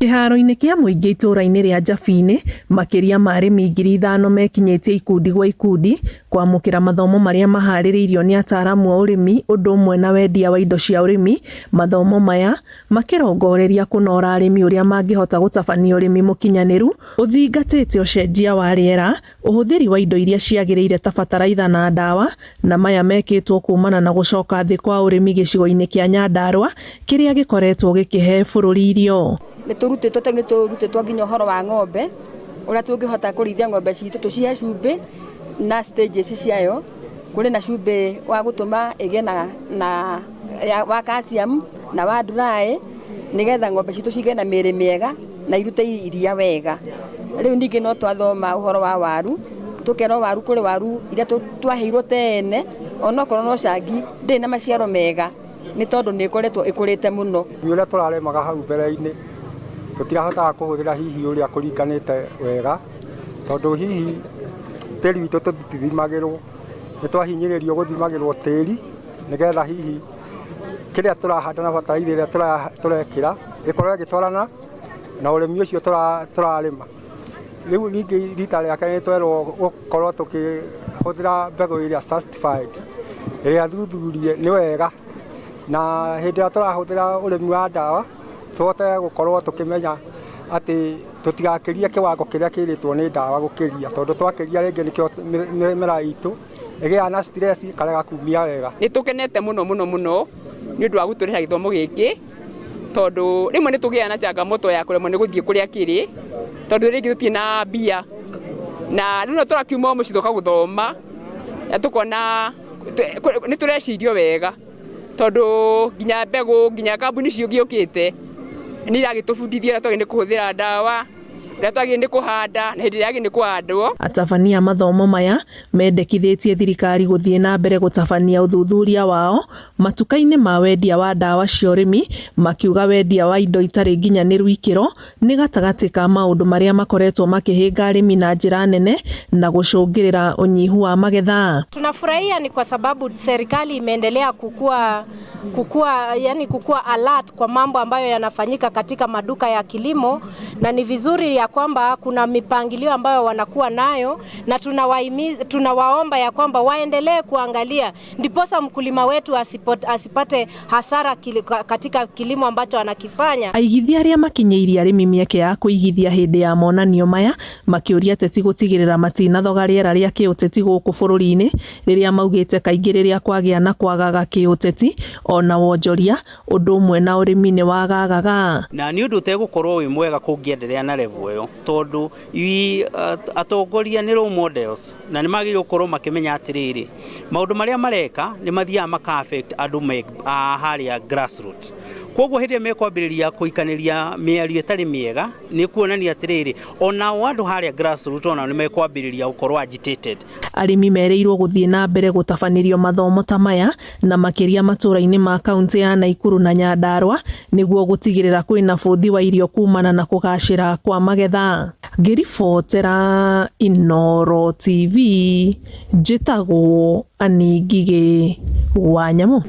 Kĩharo-inĩ kĩa mũingĩ itũra-inĩ rĩa Njabine, makĩria ma arĩmi 5,000 mekinyĩtie ikundi gwa ikundi kwamũkĩra mathomo marĩa maharĩrĩirio nĩ ataaramu a ũrĩmi ũndũ ũmwe na wendia wa indo cia ũrĩmi. Mathomo maya makĩrongoreria kũnora arĩmi ũrĩa mangĩhota gũtabania ũrĩmi mũkinyanĩru, ũthingatĩte ũcenjia wa rĩera, ũhũthĩri wa indo iria ciagĩrĩire ta bataraitha na ndawa, na maya mekĩtwo kumana na gũcoka thĩ kwa ũrĩmi gĩcigo-inĩ kĩa Nyandarua kĩrĩa gĩkoretwo gĩkĩhe bũrũri irio. Nĩtũrutĩtwo nginya ũhoro wa ng'ombe ũrĩa tũngĩhota kũrĩithia ng'ombe citũ tũcihe cumbĩ na stages ciayo. Kũrĩ na cumbĩ wa gũtũma ĩgĩe na wa calcium na wa dry, nĩgetha ng'ombe citũ cigĩe na mĩĩrĩ mĩega na irute iria wega. Rĩu ningĩ no twathoma ũhoro wa waru, tũkerwo waru kũrĩ waru iria twaheirwo tene onokorwo no cangi ndĩ na maciaro mega nĩ tondũ nĩ ĩkoretwo ĩkũrĩte mũno. Ũrĩa tũraremaga hau mbere-inĩ tũtirahotaga kũhũthĩra hihi ũrĩa kũringanĩte wega, tondũ hihi tĩri witũ tũtithimagĩrwo, nĩ twahinyĩrĩrio gũthimagĩrwo tĩri nĩgetha hihi kĩrĩa tũrahanda na bataraitha ĩrĩa tũrekĩra ĩkorwo ĩgĩtwarana na ũrĩmi ũcio tũrarĩma. Rĩu ningĩ rita rĩa kerĩ nĩtwerwo gũkorwo tũkĩhũthĩra mbegũ ĩrĩa certified ĩrĩa thuthurie nĩ wega, na hĩndĩ ĩrĩa tũrahũthĩra ũrĩmi wa ndawa tũhote gũkorwo tũkĩmenya atĩ tũtigakĩrie kĩwango kĩrĩa kĩrĩtwo nĩ ndawa gũkĩria, tondũ twakĩria rĩngĩ nĩkĩo mĩmera itũ ĩgĩaga na stress ĩkarega kumia wega. Nĩtũkenete mũno nĩ ũndũ wa gũtũrĩha gĩthomo gĩkĩ, tondũ rĩmwe nĩtũgĩaga na changamoto ya kũremwo nĩ gũthiĩ kũrĩa kĩrĩ, tondũ rĩngĩ tũtirĩ na mbia, na rĩu tũrakiuma mũciĩ tũka gũthoma na tũkona nĩtũrecirio wega, tondũ nginya mbegũ nginya kambuni icio gĩũkĩte nĩ iragĩtũbundithia ũrĩa twagĩrĩirwo nĩ kũhũthĩra ndawa, ũrĩa twagĩrĩirwo nĩ kũhanda na hĩndĩ ĩrĩa yagĩrĩirwo nĩ kũhandwo. Atabania mathomo maya mendekithĩtie thirikari gũthiĩ na mbere gũtabania ũthuthuria wao matuka-inĩ ma wendia wa ndawa cia ũrĩmi, makiuga wendia wa indo itarĩ nginyanĩru ikĩro nĩ gatagatĩ ka maũndũ marĩa makoretwo makĩhĩnga arĩmi na njĩra nene na gũcũngĩrĩra ũnyihu wa magetha. Tunafurahia ni kwa sababu serikali imeendelea kukua alert kwa mambo ambayo yanafanyika katika maduka ya kilimo, na ni vizuri ya kwamba kuna mipangilio ambayo wanakuwa nayo, na tunawaomba ya kwamba waendelee kuangalia ndiposa mkulima wetu asipate hasara katika kilimo ambacho anakifanya. Aigithia arĩa makinyĩirie arĩmi mĩeke ya kũigithia hĩndĩ ya monanio maya makĩũria ateti gũtigĩrĩra matinathoga rĩera rĩa kĩũteti gũkũ bũrũri-inĩ, rĩrĩa maugĩte kaingĩ rĩrĩa kwagĩa na kwagaga kĩũteti ona wonjoria ũndũ ũmwe na ũrĩmi nĩ wagagaga. Na nĩ ũndũ ũtegũkorwo wĩ mwega kũngĩenderea na level ĩyo, tondũ atongoria nĩ role models na nĩ magĩrĩirwo gũkorwo makĩmenya atĩrĩrĩ, maũndũ marĩa mareka nĩ mathiaga maka-affect andũ harĩa grassroots. Koguo hĩndĩ mekwambĩrĩria kũikanĩria mĩario ĩtarĩ mĩega nĩ kuonania atĩrĩrĩ, onao andũ harĩa grassroots onao nĩ mekwambĩrĩria gũkorwo agitated. Arĩmi merĩirwo gũthiĩ na mbere gũtabanĩrio mathomo ta maya na makĩria matũra-inĩ ma kaunti ya Naikuru na Nyandarua nĩguo gũtigĩrĩra kwĩna bũthi wa irio kumana na kũgacĩra kwa magetha. Ngĩribotera Inooro TV, njĩtagwo Anĩ Ngigĩ wa Nyamũ.